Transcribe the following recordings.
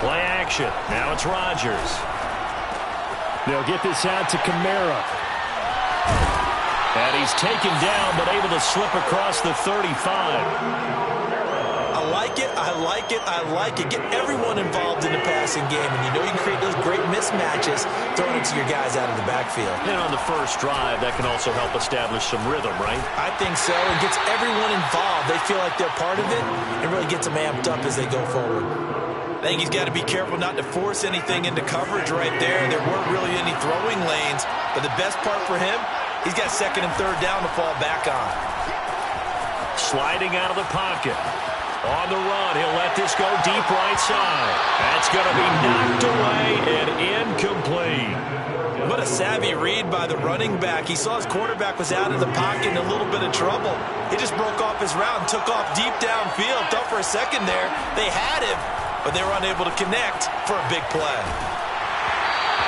Play action. Now it's Rodgers. They'll get this out to Kamara. And he's taken down, but able to slip across the 35. I like it, I like it, I like it. Get everyone involved in the passing game, and you know you can create those great mismatches throwing it to your guys out of the backfield. And on the first drive, that can also help establish some rhythm, right? I think so. It gets everyone involved. They feel like they're part of it and really gets them amped up as they go forward. I think he's got to be careful not to force anything into coverage right there. There weren't really any throwing lanes, but the best part for him, he's got second and third down to fall back on. Sliding out of the pocket. On the run, he'll let this go deep right side. That's going to be knocked away and incomplete. What a savvy read by the running back. He saw his quarterback was out of the pocket in a little bit of trouble. He just broke off his route and took off deep downfield. Thought for a second there they had him, but they were unable to connect for a big play.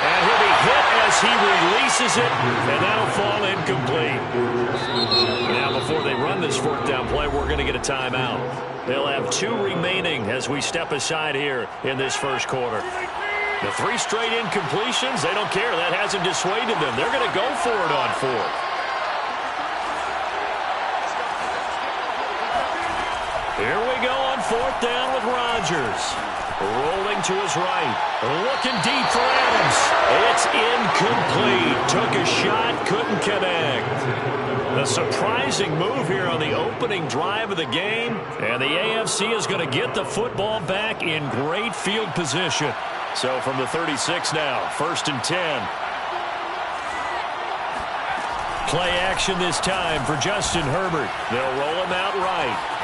And he'll be hit as he releases it, and that'll fall incomplete. Now, before they run this fourth down play, we're going to get a timeout. They'll have 2 remaining as we step aside here in this first quarter. The 3 straight incompletions, they don't care. That hasn't dissuaded them. They're going to go for it on fourth. Here we go on fourth down with Rodgers. Rolling to his right. Looking deep for Adams. It's incomplete. Took a shot, couldn't connect. A surprising move here on the opening drive of the game. And the AFC is going to get the football back in great field position. So from the 36 now, 1st and 10. Play action this time for Justin Herbert. They'll roll him out right.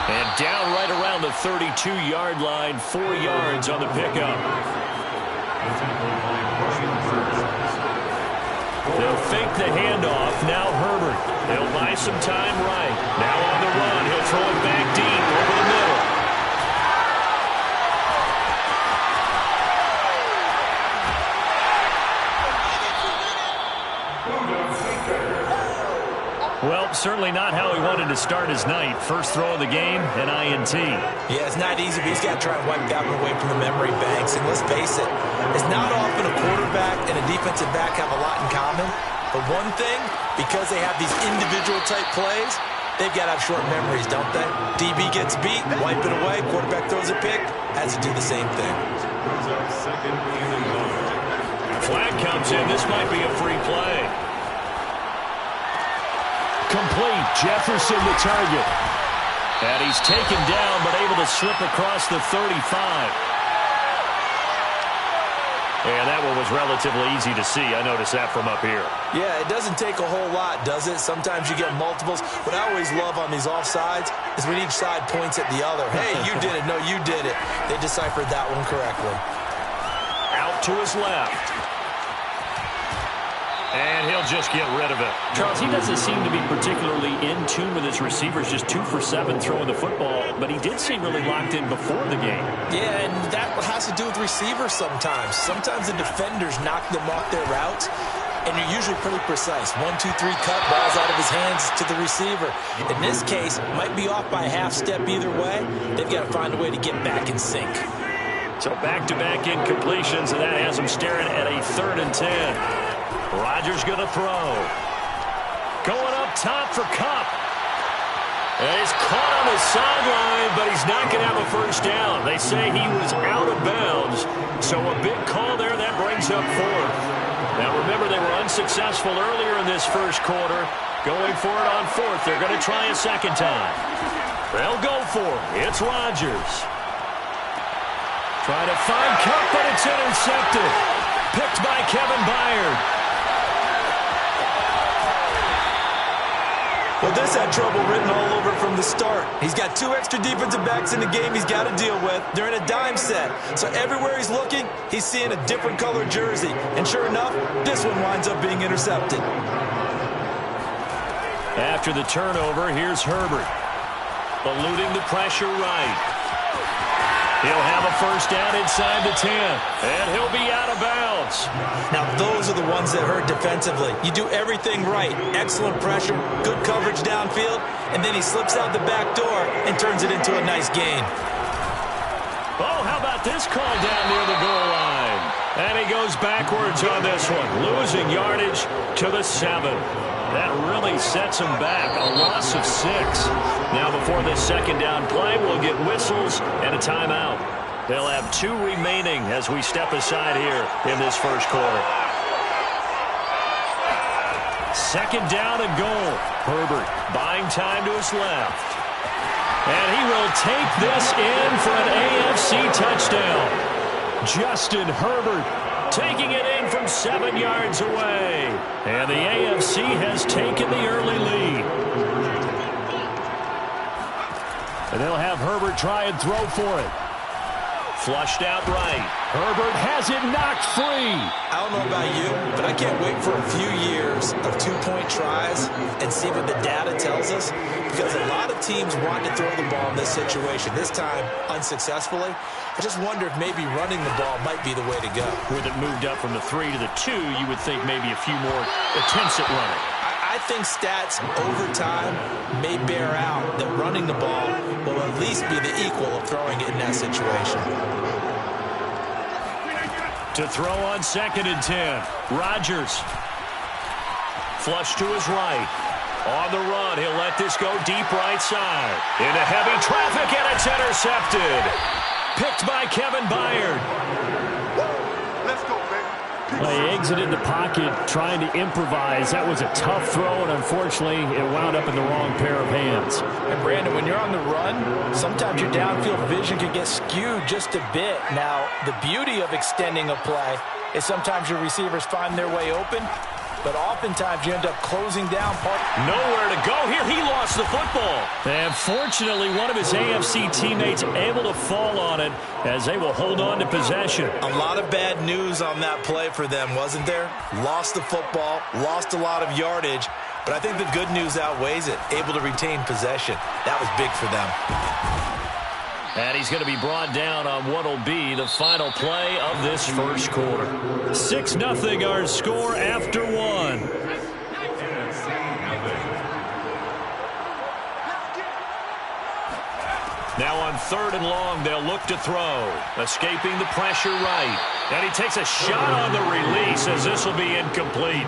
And down right around the 32-yard line, 4 yards on the pickup. They'll fake the handoff. Now Herbert. They'll buy some time right. Now on the run. He'll throw it back deep over the middle. Well, certainly not how he wanted to start his night. First throw of the game, an INT. Yeah, it's not easy, but he's got to try and wipe that one away from the memory banks. And let's face it, it's not often a quarterback and a defensive back have a lot in common. But one thing, because they have these individual type plays, they've got to have short memories, don't they? DB gets beat, wipe it away, quarterback throws a pick, has to do the same thing. Flag comes in. This might be a free play. Complete. Jefferson the target. And he's taken down, but able to slip across the 35. And that one was relatively easy to see. I noticed that from up here. Yeah, it doesn't take a whole lot, does it? Sometimes you get multiples. What I always love on these offsides is when each side points at the other. Hey, you did it. No, you did it. They deciphered that one correctly. Out to his left. And he'll just get rid of it. Charles, he doesn't seem to be particularly in tune with his receivers, just 2 for 7 throwing the football, but he did seem really locked in before the game. Yeah, and that has to do with receivers sometimes. Sometimes the defenders knock them off their routes, and you're usually pretty precise. 1, 2, 3 cut, balls out of his hands to the receiver. In this case, might be off by a half step either way. They've got to find a way to get back in sync. So back-to-back incompletions, and that has him staring at a 3rd and 10. Rodgers going to throw. Going up top for Kupp. And he's caught on the sideline, but he's not going to have a first down. They say he was out of bounds. So a big call there. That brings up 4th. Now remember, they were unsuccessful earlier in this first quarter. Going for it on 4th. They're going to try a second time. They'll go for it. It's Rodgers. Trying to find Kupp, but it's intercepted. Picked by Kevin Byard. Well, this had trouble written all over from the start. He's got 2 extra defensive backs in the game he's got to deal with. They're in a dime set. So everywhere he's looking, he's seeing a different color jersey. And sure enough, this one winds up being intercepted. After the turnover, here's Herbert. Eluding the pressure right. He'll have a first down inside the 10. And he'll be out of bounds. Now, those are the ones that hurt defensively. You do everything right. Excellent pressure, good coverage downfield, and then he slips out the back door and turns it into a nice gain. Oh, how about this call down near the goal line? And he goes backwards on this one, losing yardage to the 7. That really sets him back, a loss of 6. Now before this second down play, we'll get whistles and a timeout. They'll have 2 remaining as we step aside here in this first quarter. Second down and goal. Herbert buying time to his left. And he will take this in for an AFC touchdown. Justin Herbert taking it in from 7 yards away. And the AFC has taken the early lead. And they'll have Herbert try and throw for it. Flushed out right. Herbert has it knocked free. I don't know about you, but I can't wait for a few years of 2-point tries and see what the data tells us, because a lot of teams want to throw the ball in this situation, this time unsuccessfully. I just wonder if maybe running the ball might be the way to go. With it moved up from the 3 to the 2, you would think maybe a few more attempts at running. I think stats over time may bear out that running the ball will at least be the equal of throwing it in that situation. To throw on 2nd and 10. Rodgers. Flush to his right. On the run, he'll let this go deep right side. Into heavy traffic, and it's intercepted. Picked by Kevin Byard. Let's go, baby. Well, he exited the pocket trying to improvise. That was a tough throw, and unfortunately, it wound up in the wrong pair of hands. And Brandon, when you're on the run, sometimes your downfield vision can get skewed just a bit. Now, the beauty of extending a play is sometimes your receivers find their way open, but oftentimes you end up closing down part. Nowhere to go here. He lost the football. And fortunately, one of his AFC teammates able to fall on it as they will hold on to possession. A lot of bad news on that play for them, wasn't there? Lost the football, lost a lot of yardage, but I think the good news outweighs it. Able to retain possession. That was big for them. And he's going to be brought down on what will be the final play of this first quarter. 6-0 our score after 1. Now on 3rd and long, they'll look to throw. Escaping the pressure right. And he takes a shot on the release as this will be incomplete.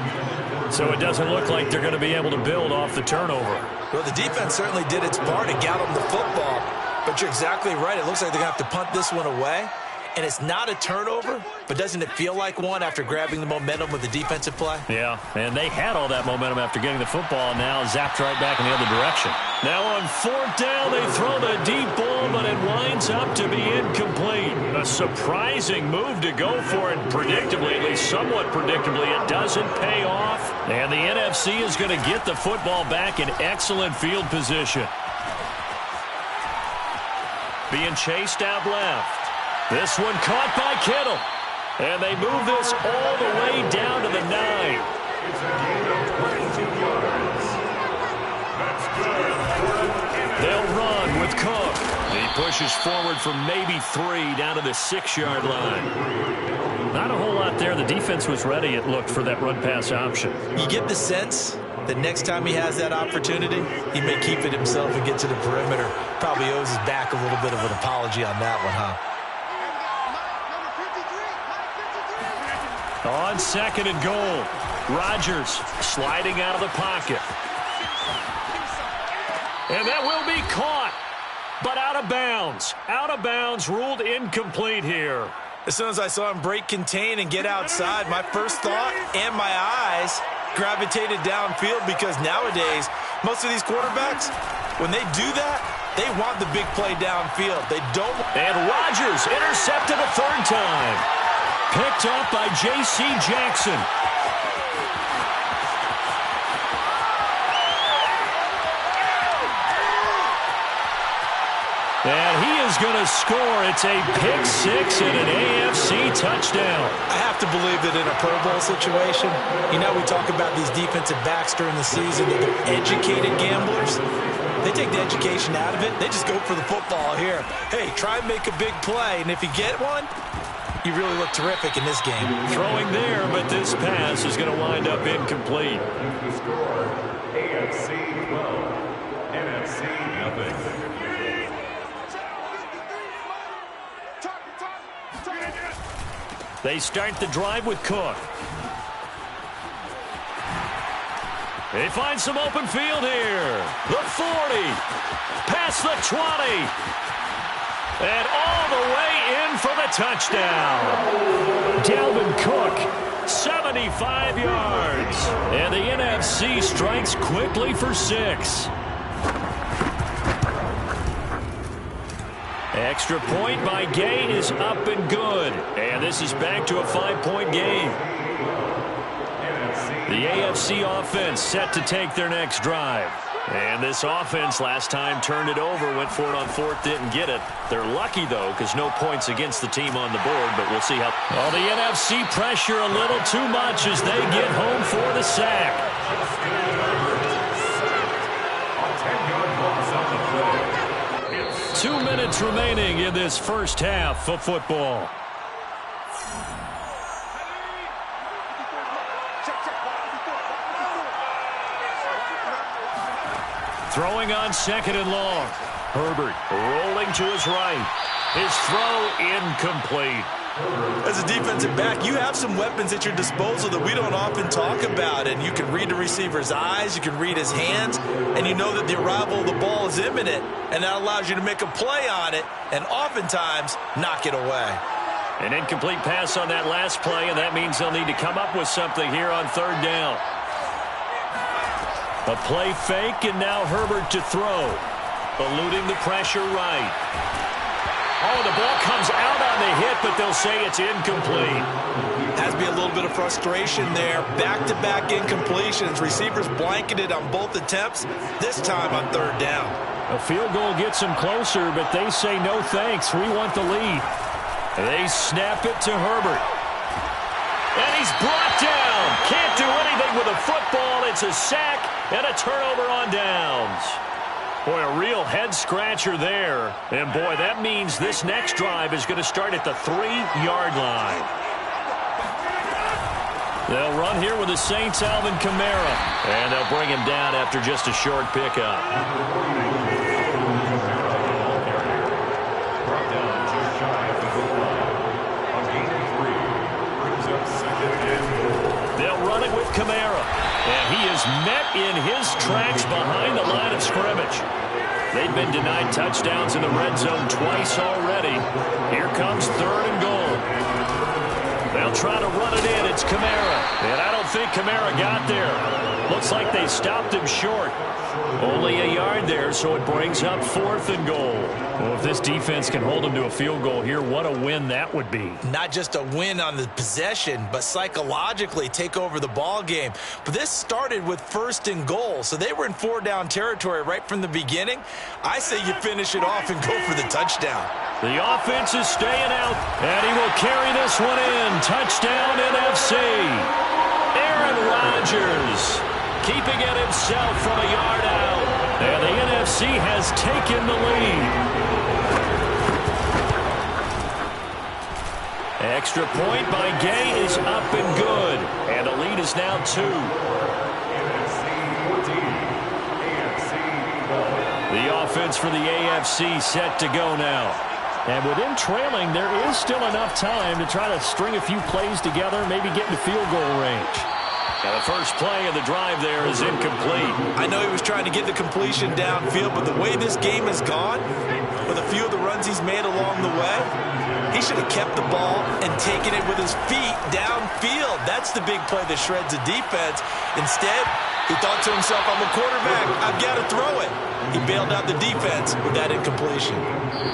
So it doesn't look like they're going to be able to build off the turnover. Well, the defense certainly did its part to get them the football. But you're exactly right. It looks like they're going to have to punt this one away. And it's not a turnover, but doesn't it feel like one after grabbing the momentum with the defensive play? Yeah, and they had all that momentum after getting the football, and now zapped right back in the other direction. Now on 4th down, they throw the deep ball, but it winds up to be incomplete. A surprising move to go for it, predictably, at least somewhat predictably. It doesn't pay off, and the NFC is going to get the football back in excellent field position. Being chased out left. This one caught by Kittle. And they move this all the way down to the 9. They'll run with Cook. He pushes forward for maybe 3 down to the 6-yard line. Not a whole lot there. The defense was ready, it looked, for that run-pass option. You get the sense that next time he has that opportunity, he may keep it himself and get to the perimeter. Probably owes his back a little bit of an apology on that one, huh? On 2nd and goal, Rodgers sliding out of the pocket. And that will be caught, but out of bounds. Out of bounds, ruled incomplete here. As soon as I saw him break contain and get outside, my first thought and my eyes gravitated downfield, because nowadays, most of these quarterbacks, when they do that, they want the big play downfield. They don't. And Rodgers intercepted a 3rd time. Picked up by J.C. Jackson. And he is going to score. It's a pick 6 and an AFC touchdown. I have to believe that in a Pro Bowl situation, you know, we talk about these defensive backs during the season, that they're educated gamblers. They take the education out of it. They just go for the football here. Hey, try and make a big play, and if you get one, you really look terrific in this game. Throwing there, but this pass is going to wind up incomplete. The score, AFC 12, NFC nothing. They start the drive with Cook. They find some open field here. The 40. Past the 20. And all the way in for the touchdown. Dalvin Cook, 75 yards. And the NFC strikes quickly for 6. Extra point by Gay is up and good. And this is back to a 5-point game. The AFC offense set to take their next drive. And this offense last time turned it over, went for it on 4th, didn't get it. They're lucky, though, because no points against the team on the board, but we'll see how. Oh, the NFC pressure a little too much as they get home for the sack. 2 minutes remaining in this first half of football. Throwing on 2nd and long. Herbert rolling to his right. His throw incomplete. As a defensive back, you have some weapons at your disposal that we don't often talk about. And you can read the receiver's eyes, you can read his hands, and you know that the arrival of the ball is imminent. And that allows you to make a play on it and oftentimes knock it away. An incomplete pass on that last play, and that means they'll need to come up with something here on 3rd down. A play fake, and now Herbert to throw. Eluding the pressure right. Oh, the ball comes out on the hit, but they'll say it's incomplete. Has to be a little bit of frustration there. Back-to-back incompletions. Receivers blanketed on both attempts, this time on 3rd down. A field goal gets them closer, but they say no thanks. We want the lead. They snap it to Herbert. And he's brought down. Can't do anything with a football. It's a sack and a turnover on downs. Boy, a real head-scratcher there. And, boy, that means this next drive is going to start at the 3-yard line. They'll run here with the Saints' Alvin Kamara. And they'll bring him down after just a short pickup. They'll run it with Kamara. And he is met in his tracks behind the line of scrimmage. They've been denied touchdowns in the red zone twice already. Here comes 3rd and goal. They'll try to run it in. It's Kamara. And I don't think Kamara got there. Looks like they stopped him short. Only a yard there, so it brings up 4th and goal. Well, if this defense can hold them to a field goal here, what a win that would be. Not just a win on the possession, but psychologically take over the ball game. But this started with 1st and goal, so they were in 4-down territory right from the beginning. I say you finish it off and go for the touchdown. The offense is staying out, and he will carry this one in. Touchdown, NFC. Aaron Rodgers keeping it himself from a yard out. And the NFC has taken the lead. Extra point by Gay is up and good. And the lead is now 2. The offense for the AFC set to go now. And with him trailing, there is still enough time to try to string a few plays together, maybe get into field goal range. Now the first play of the drive there is incomplete. I know he was trying to get the completion downfield, but the way this game has gone, with a few of the runs he's made along the way, he should have kept the ball and taken it with his feet downfield. That's the big play that shreds the defense. Instead, he thought to himself, I'm a quarterback, I've got to throw it. He bailed out the defense with that incompletion.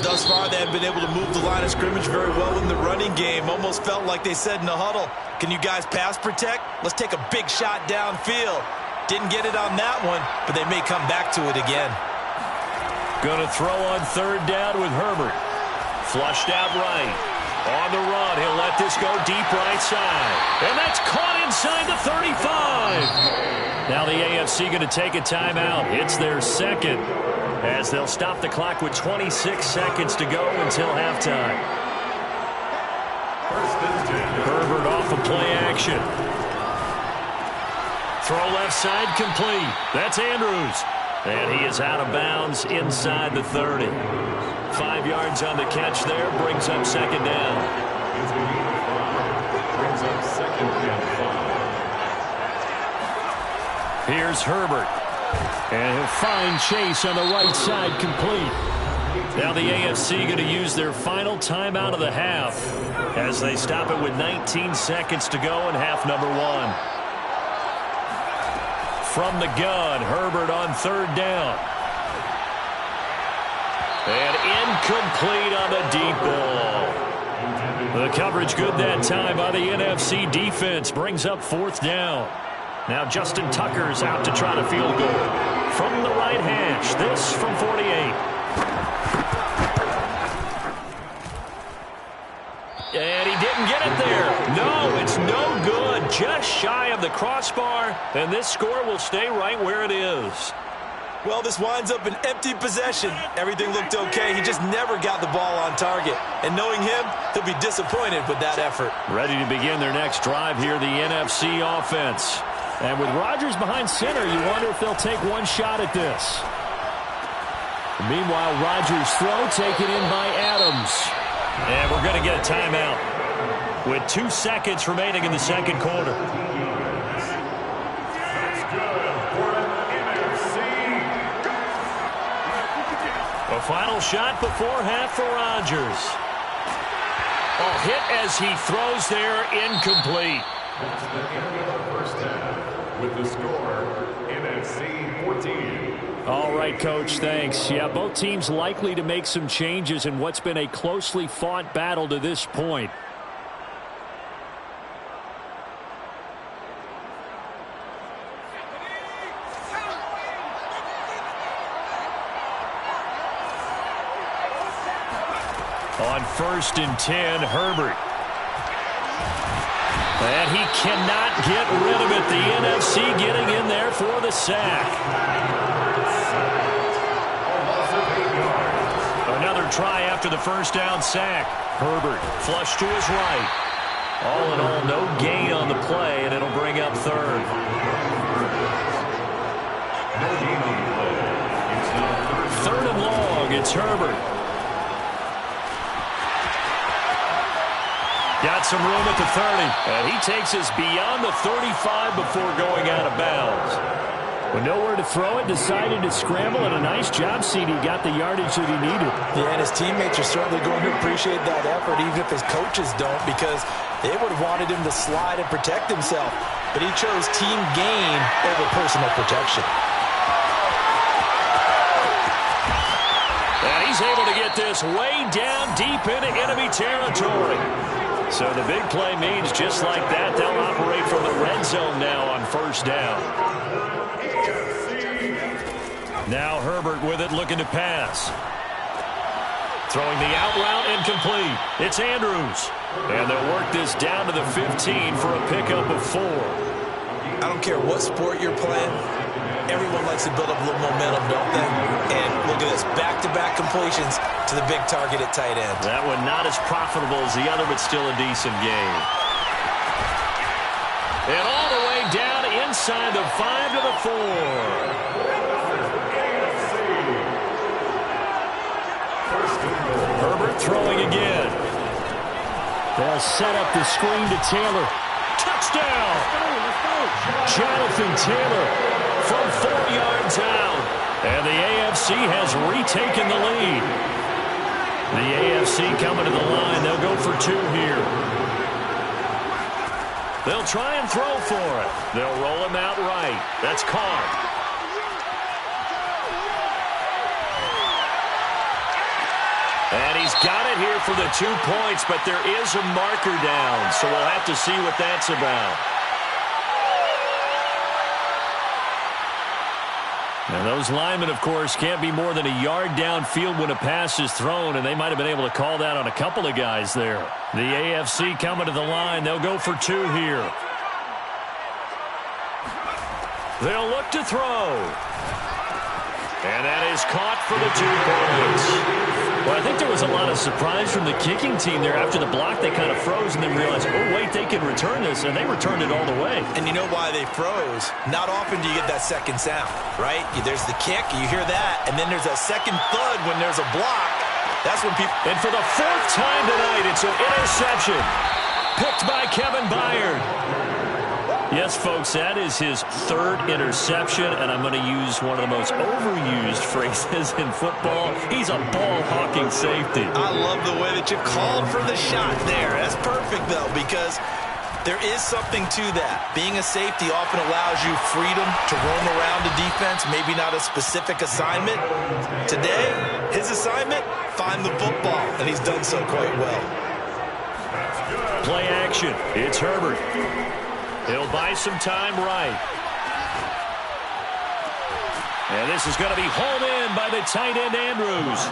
Thus far, they have been able to move the line of scrimmage very well in the running game. Almost felt like they said in the huddle, can you guys pass protect? Let's take a big shot downfield. Didn't get it on that one, but they may come back to it again. Going to throw on 3rd down with Herbert. Flushed out right. On the run, he'll let this go deep right side. And that's caught inside the 35. Now the AFC going to take a timeout. It's their second, as they'll stop the clock with 26 seconds to go until halftime. Herbert off of play action. Throw left side complete. That's Andrews. And he is out of bounds inside the 30. 5 yards on the catch there, brings up 2nd down. Here's Herbert. And he'll find Chase on the right side, complete. Now the AFC going to use their final timeout of the half as they stop it with 19 seconds to go in half number 1. From the gun, Herbert on third down. And incomplete on the deep ball. The coverage good that time by the NFC defense brings up fourth down. Now Justin Tucker's out to try to field goal. From the right hash, this from 48. And he didn't get it there. No, it's no good. Just shy of the crossbar, and this score will stay right where it is. Well, this winds up an empty possession. Everything looked okay. He just never got the ball on target. And knowing him, he'll be disappointed with that effort. Ready to begin their next drive here, the NFC offense. And with Rodgers behind center, you wonder if they'll take one shot at this. Meanwhile, Rodgers' throw taken in by Adams. And we're going to get a timeout with 2 seconds remaining in the second quarter. A final shot before half for Rodgers. A hit as he throws there, incomplete. With the score, NFC 14. All right, Coach, thanks. Yeah, both teams likely to make some changes in what's been a closely fought battle to this point. On 1st and 10, Herbert. And he cannot get rid of it. The NFC getting in there for the sack. Another try after the first down sack. Herbert flush to his right. All in all, no gain on the play, and it'll bring up third. Third and long, it's Herbert. Got some room at the 30, and he takes us beyond the 35 before going out of bounds. With nowhere to throw it, decided to scramble, and a nice job, CD. Got the yardage that he needed. Yeah, and his teammates are certainly going to appreciate that effort, even if his coaches don't, because they would have wanted him to slide and protect himself. But he chose team gain over personal protection. And he's able to get this way down deep into enemy territory. So the big play means just like that, they'll operate from the red zone now on first down. Now Herbert with it, looking to pass. Throwing the out route, incomplete. It's Andrews. And they'll work this down to the 15 for a pickup of 4. I don't care what sport you're playing. Everyone likes to build up a little momentum, don't they? And look at this, back-to-back completions to the big target at tight end. That one not as profitable as the other, but still a decent game. And all the way down inside the 5 to the 4. Herbert throwing again. They'll set up the screen to Taylor. Touchdown! Jonathan Taylor from 4 yards out. And the AFC has retaken the lead. The AFC coming to the line. They'll go for 2 here. They'll try and throw for it. They'll roll him out right. That's Carr. And he's got it here for the 2 points, but there is a marker down, so we'll have to see what that's about. And those linemen, of course, can't be more than a yard downfield when a pass is thrown, and they might have been able to call that on a couple of guys there. The AFC coming to the line. They'll go for 2 here. They'll look to throw. And that is caught for the 2 points. Well, I think there was a lot of surprise from the kicking team there. After the block, they kind of froze and then realized, oh, wait, they can return this, and they returned it all the way. And you know why they froze? Not often do you get that second sound, right? There's the kick, you hear that, and then there's that second thud when there's a block. That's when people... And for the 4th time tonight, it's an interception picked by Kevin Byard. Yes, folks, that is his third interception, and I'm going to use one of the most overused phrases in football. He's a ball-hawking safety. I love the way that you called for the shot there. That's perfect, though, because there is something to that. Being a safety often allows you freedom to roam around the defense, maybe not a specific assignment. Today, his assignment, find the football, and he's done so quite well. Play action. It's Herbert. He'll buy some time right. And this is going to be hauled in by the tight end, Andrews.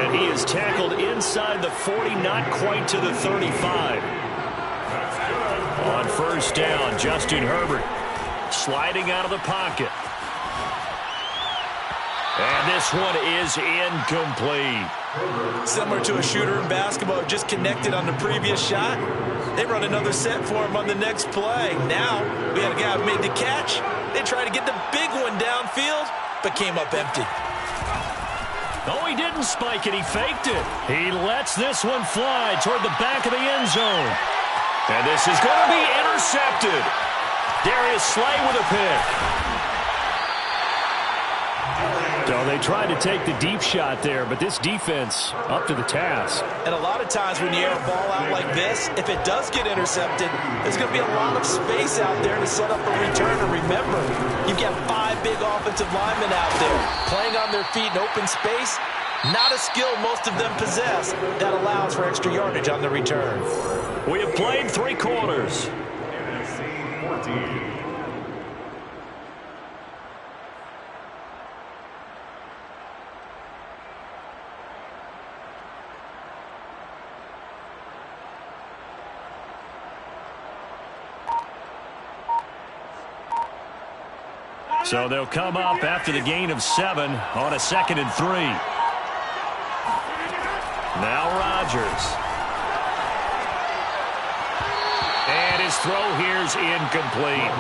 And he is tackled inside the 40, not quite to the 35. On first down, Justin Herbert sliding out of the pocket. And this one is incomplete. Similar to a shooter in basketball, just connected on the previous shot. They run another set for him on the next play. Now, we had a guy who made the catch. They tried to get the big one downfield, but came up empty. Oh, he didn't spike it. He faked it. He lets this one fly toward the back of the end zone. And this is going to be intercepted. Darius Slay with a pick. So they tried to take the deep shot there, but this defense up to the task. And a lot of times when you air a ball out like this, if it does get intercepted, there's going to be a lot of space out there to set up a return. And remember, you've got 5 big offensive linemen out there playing on their feet in open space. Not a skill most of them possess that allows for extra yardage on the return. We have played 3 quarters. NFC 14. So they'll come up after the gain of 7 on a 2nd and 3. Now Rodgers. And his throw here's incomplete.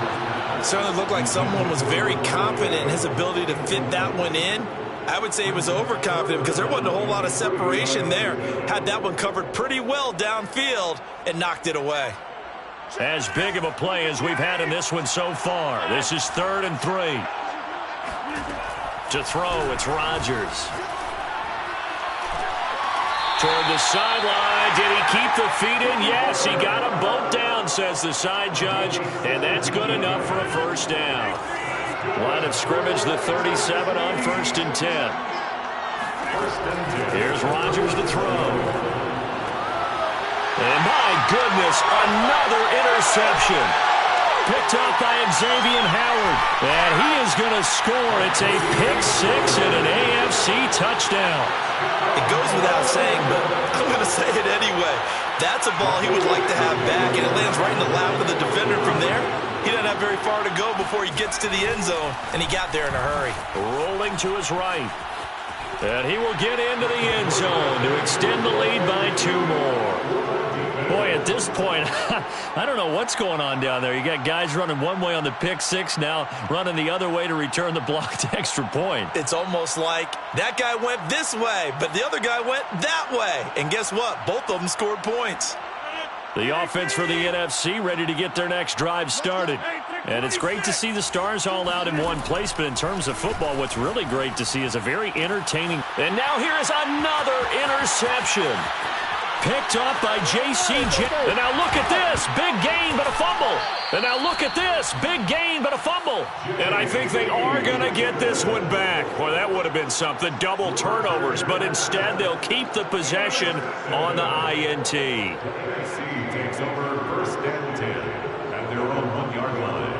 Certainly looked like someone was very confident in his ability to fit that one in. I would say he was overconfident because there wasn't a whole lot of separation there. Had that one covered pretty well downfield and knocked it away. As big of a play as we've had in this one so far. This is 3rd and 3. To throw, it's Rodgers. Toward the sideline. Did he keep the feet in? Yes, he got them both down, says the side judge. And that's good enough for a first down. Line of scrimmage, the 37 on 1st and 10. Here's Rodgers to throw. And my goodness, another interception. Picked up by Xavier Howard. And he is going to score. It's a pick 6 and an AFC touchdown. It goes without saying, but I'm going to say it anyway. That's a ball he would like to have back, and it lands right in the lap of the defender from there. He doesn't have very far to go before he gets to the end zone, and he got there in a hurry. Rolling to his right. And he will get into the end zone to extend the lead by 2 more. Boy, at this point, I don't know what's going on down there. You got guys running one way on the pick 6, now running the other way to return the blocked extra point. It's almost like that guy went this way, but the other guy went that way. And guess what? Both of them scored points. The offense for the NFC ready to get their next drive started. And it's great to see the stars all out in one place, but in terms of football, what's really great to see is a very entertaining. And now here is another interception. Picked up by J.C. Jackson. And now look at this. Big gain, but a fumble. And now look at this. Big gain, but a fumble. And I think they are going to get this one back. Boy, that would have been something. Double turnovers. But instead, they'll keep the possession on the INT. NFC takes over 1st and 10 at their own 1-yard line.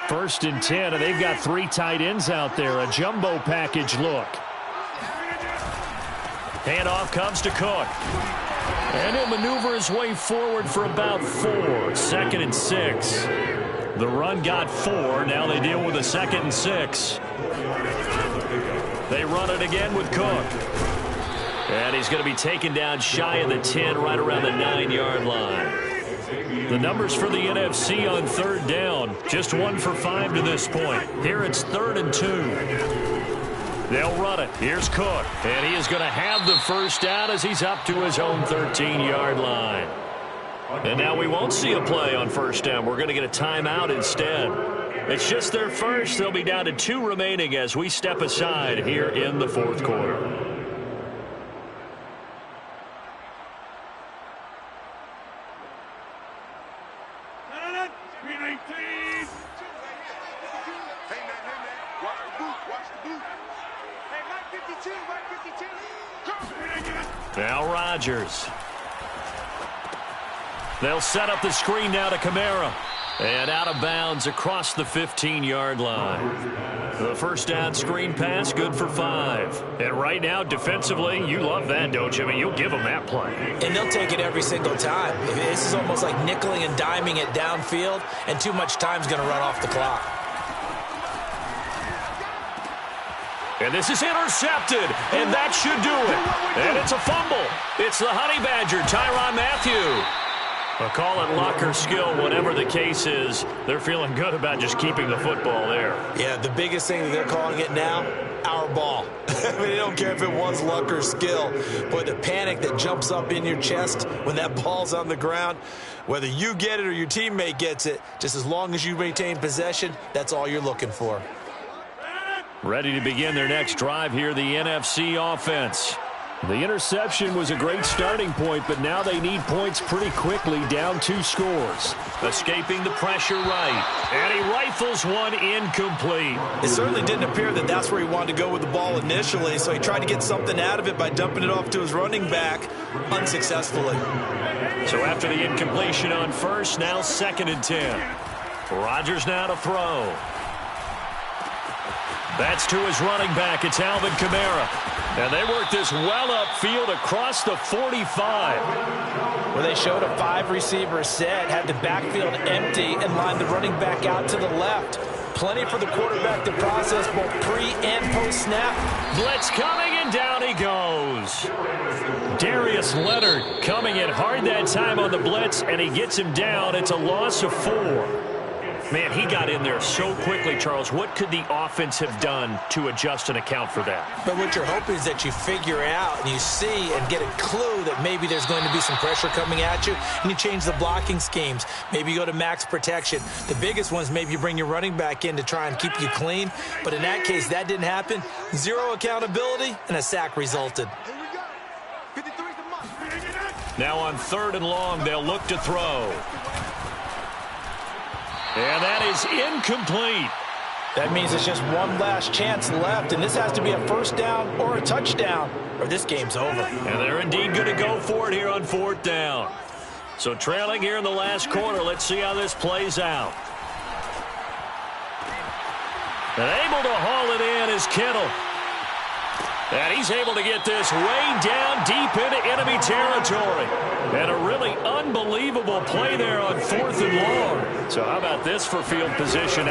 First and 10, and they've got 3 tight ends out there. A jumbo package look. Handoff comes to Cook. And he'll maneuver his way forward for about 4. 2nd and 6. The run got 4. Now they deal with a 2nd and 6. They run it again with Cook. And he's going to be taken down shy of the 10, right around the 9-yard line. The numbers for the NFC on 3rd down, just 1 for 5 to this point. Here it's 3rd and 2. They'll run it. Here's Cook. And he is going to have the first down as he's up to his own 13-yard line. And now we won't see a play on first down. We're going to get a timeout instead. It's just their first. They'll be down to 2 remaining as we step aside here in the fourth quarter. Now Rodgers. They'll set up the screen now to Kamara. And out of bounds across the 15-yard line. The first down screen pass, good for 5. And right now, defensively, you love that, don't you? I mean, you'll give them that play. And they'll take it every single time. This is almost like nickeling and diming it downfield, and too much time's going to run off the clock. And this is intercepted, and that should do it. And it's a fumble. It's the Honey Badger, Tyrann Mathieu. A call it luck or skill, whatever the case is, they're feeling good about just keeping the football there. Yeah, the biggest thing that they're calling it now, our ball. I mean, they don't care if it was luck or skill. Boy, the panic that jumps up in your chest when that ball's on the ground, whether you get it or your teammate gets it, just as long as you maintain possession, that's all you're looking for. Ready to begin their next drive here, the NFC offense. The interception was a great starting point, but now they need points pretty quickly, down 2 scores. Escaping the pressure right, and he rifles one incomplete. It certainly didn't appear that that's where he wanted to go with the ball initially, so he tried to get something out of it by dumping it off to his running back unsuccessfully. So after the incompletion on first, now 2nd and 10. Rodgers now to throw. That's to his running back. It's Alvin Kamara. And they work this well upfield across the 45. Well, they showed a 5-receiver set, had the backfield empty, and lined the running back out to the left. Plenty for the quarterback to process both pre- and post-snap. Blitz coming, and down he goes. Darius Leonard coming in hard that time on the blitz, and he gets him down. It's a loss of 4. Man, he got in there so quickly, Charles. What could the offense have done to adjust and account for that? But what you're hoping is that you figure out and you see and get a clue that maybe there's going to be some pressure coming at you, and you change the blocking schemes. Maybe you go to max protection. The biggest one is maybe you bring your running back in to try and keep you clean. But in that case, that didn't happen. 0 accountability, and a sack resulted. Now on 3rd and long, they'll look to throw. And that is incomplete. That means it's just one last chance left, and this has to be a first down or a touchdown, or this game's over. And they're indeed going to go for it here on 4th down. So trailing here in the last quarter, let's see how this plays out. And able to haul it in is Kittle. And he's able to get this way down deep into enemy territory. And a really unbelievable play there on 4th and long. So how about this for field position?